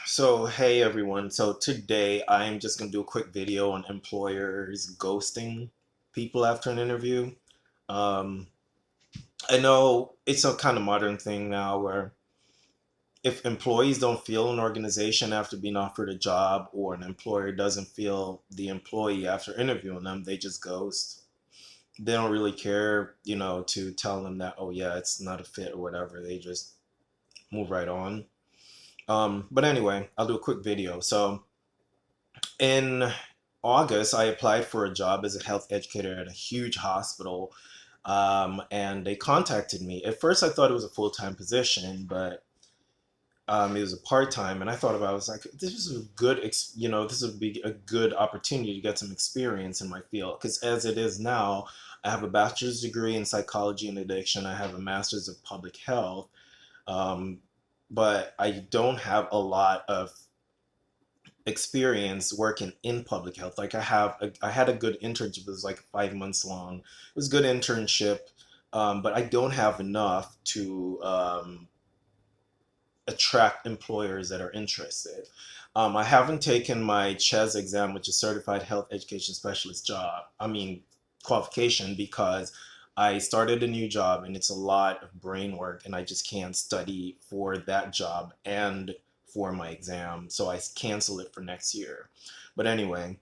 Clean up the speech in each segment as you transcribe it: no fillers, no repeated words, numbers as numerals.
So hey everyone. So today I'm just gonna do a quick video on employers ghosting people after an interview. Um, I know it's a kind of modern thing now where if employees don't feel an organization after being offered a job, or an employer doesn't feel the employee after interviewing them, they just ghost. They don't really care, to tell them that, oh yeah, it's not a fit or whatever. They just move right on. But anyway, I'll do a quick video. So in August, I applied for a job as a health educator at a huge hospital, and they contacted me. At first, I thought it was a full time position, but it was a part time. And I thought about it, I was like, this is a this would be a good opportunity to get some experience in my field. Because as it is now, I have a bachelor's degree in psychology and addiction, I have a master's of public health, um, but I don't have a lot of experience working in public health. Like I had a good internship. It was like 5 months long. It was a good internship, but I don't have enough to attract employers that are interested. I haven't taken my CHES exam, which is Certified Health Education Specialist job. I mean qualification, because I started a new job and it's a lot of brain work, and I just can't study for that job and for my exam, so I canceled it for next year. But anyway,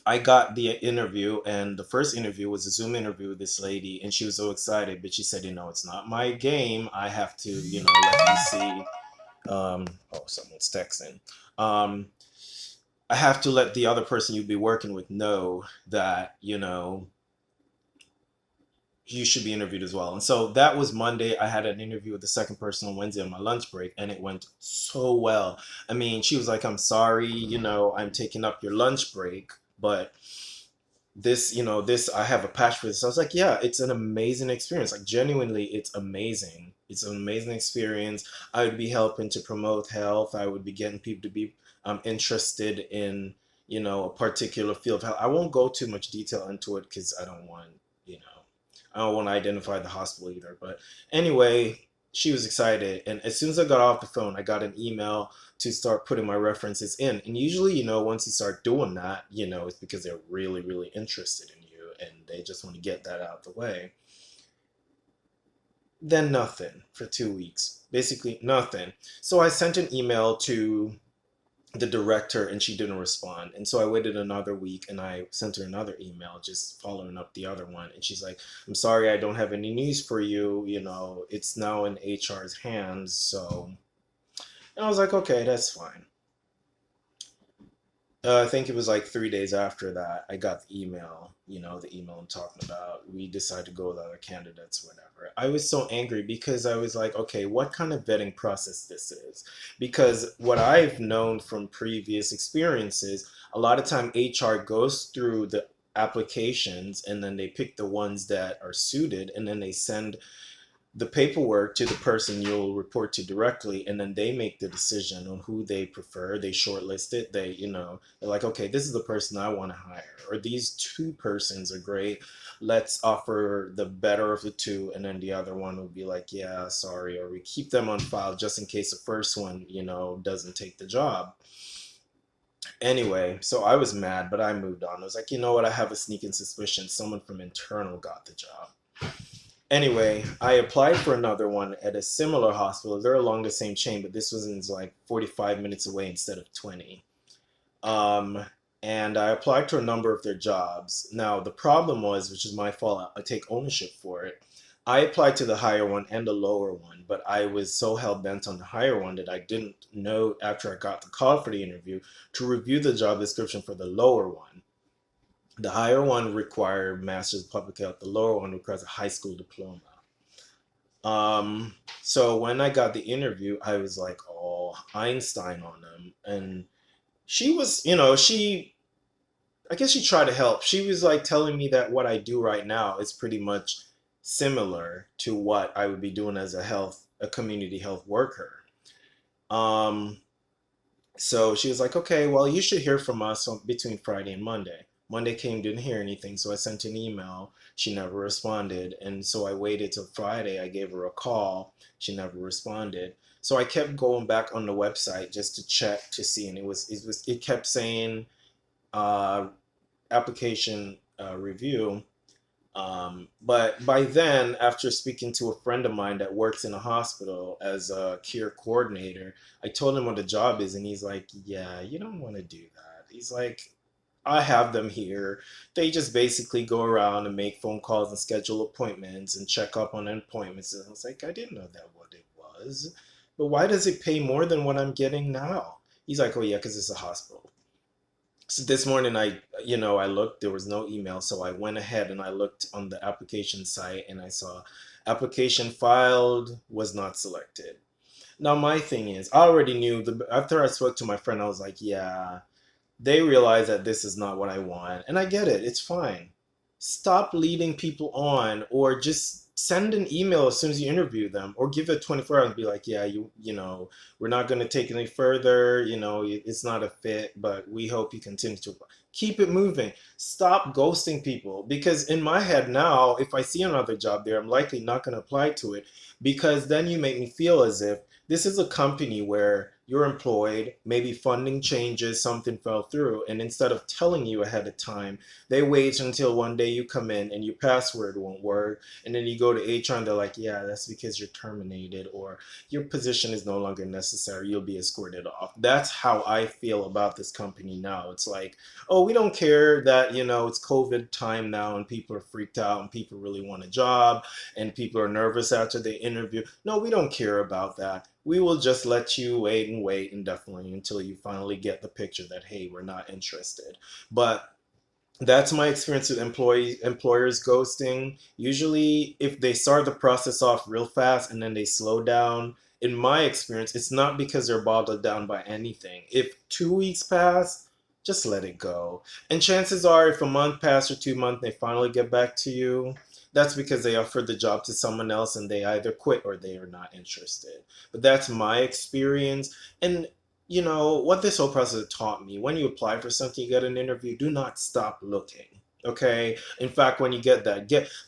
I got the interview, and the first interview was a Zoom interview with this lady, and she was so excited, but she said, it's not my game. I have to, let you see. Oh, someone's texting. Um, I have to let the other person you'd be working with know that, you should be interviewed as well. And so that was Monday. I had an interview with the second person on Wednesday on my lunch break, and it went so well. I mean, she was like, I'm sorry, I'm taking up your lunch break, but I have a passion for this. I was like, yeah, it's an amazing experience. Like, genuinely, it's amazing. It's an amazing experience. I would be helping to promote health. I would be getting people to be interested in, a particular field of health. I won't go too much detail into it because you know, I don't want to identify the hospital either. But anyway, she was excited. And as soon as I got off the phone, I got an email to start putting my references in. And usually, once you start doing that, it's because they're really, really interested in you and they just want to get that out of the way. Then nothing for 2 weeks. Basically, nothing. So I sent an email to the director and she didn't respond. And so I waited another week and I sent her another email just following up the other one. And she's like, I'm sorry, I don't have any news for you. It's now in HR's hands. So, and I was like, okay, that's fine. I think it was like 3 days after that, I got the email, the email I'm talking about. We decided to go with other candidates, whatever. I was so angry because I was like, okay, what kind of vetting process this is? Because what I've known from previous experiences, a lot of time HR goes through the applications and then they pick the ones that are suited, and then they send the paperwork to the person you'll report to directly, and then they make the decision on who they prefer. They shortlist it. They're like, okay, this is the person I want to hire, or these two persons are great, let's offer the better of the two, and then the other one will be like, yeah, sorry, or we keep them on file just in case the first one, doesn't take the job. Anyway, so I was mad, but I moved on. I was like, you know what, I have a sneaking suspicion someone from internal got the job. Anyway, I applied for another one at a similar hospital. They're along the same chain, but this was in like 45 minutes away instead of 20. Um, and I applied to a number of their jobs. Now, the problem was, which is my fault, I take ownership for it. I applied to the higher one and the lower one, but I was so hell bent on the higher one that I didn't know after I got the call for the interview to review the job description for the lower one. The higher one required Master's of Public Health, the lower one requires a high school diploma. So when I got the interview, I was like, oh, Einstein on them. And she was, I guess she tried to help. She was like telling me that what I do right now is pretty much similar to what I would be doing as a community health worker. Um, so she was like, okay, well, you should hear from us between Friday and Monday. Monday came, didn't hear anything, so I sent an email. She never responded. And so I waited till Friday. I gave her a call. She never responded. So I kept going back on the website just to check to see, and it kept saying uh, application review. But by then, after speaking to a friend of mine that works in a hospital as a care coordinator, I told him what the job is, and he's like, "Yeah, you don't want to do that." He's like, "I have them here. They just basically go around and make phone calls and schedule appointments and check up on appointments." And I was like, "I didn't know that what it was, but why does it pay more than what I'm getting now?" He's like, "Oh yeah, because it's a hospital." So this morning I looked, there was no email, so I went ahead and I looked on the application site and I saw application filed was not selected. Now my thing is, I already knew after I spoke to my friend, I was like, yeah, they realize that this is not what I want. And I get it. It's fine. Stop leading people on, or just send an email as soon as you interview them, or give it 24 hours and be like, yeah, we're not going to take it any further. It's not a fit, but we hope you continue to apply. Keep it moving. Stop ghosting people, because in my head now, if I see another job there, I'm likely not going to apply to it, because then you make me feel as if this is a company where you're employed, maybe funding changes, something fell through, and instead of telling you ahead of time, they wait until one day you come in and your password won't work, and then you go to HR and they're like, yeah, that's because you're terminated, or your position is no longer necessary, you'll be escorted off. That's how I feel about this company now. It's like, oh, we don't care that, it's COVID time now and people are freaked out and people really want a job and people are nervous after they interview. No, we don't care about that. We will just let you wait indefinitely until you finally get the picture that, hey, we're not interested. But that's my experience with employers ghosting. Usually, if they start the process off real fast and then they slow down, in my experience, it's not because they're boggled down by anything. If 2 weeks pass, just let it go. And chances are, if a month pass or 2 months, they finally get back to you, that's because they offered the job to someone else and they either quit or they are not interested. But that's my experience. And what this whole process taught me: when you apply for something, you get an interview, do not stop looking. Okay. In fact, when you get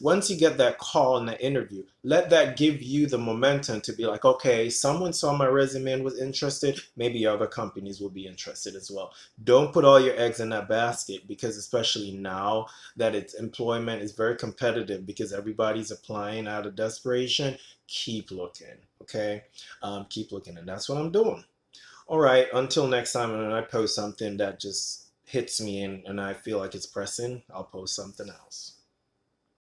once you get that call in the interview, let that give you the momentum to be like, okay, someone saw my resume and was interested. Maybe other companies will be interested as well. Don't put all your eggs in that basket, because especially now that it's employment is very competitive because everybody's applying out of desperation. Keep looking. Okay. Keep looking. And that's what I'm doing. All right, until next time, and when I post something that just hits me and I feel like it's pressing, I'll post something else.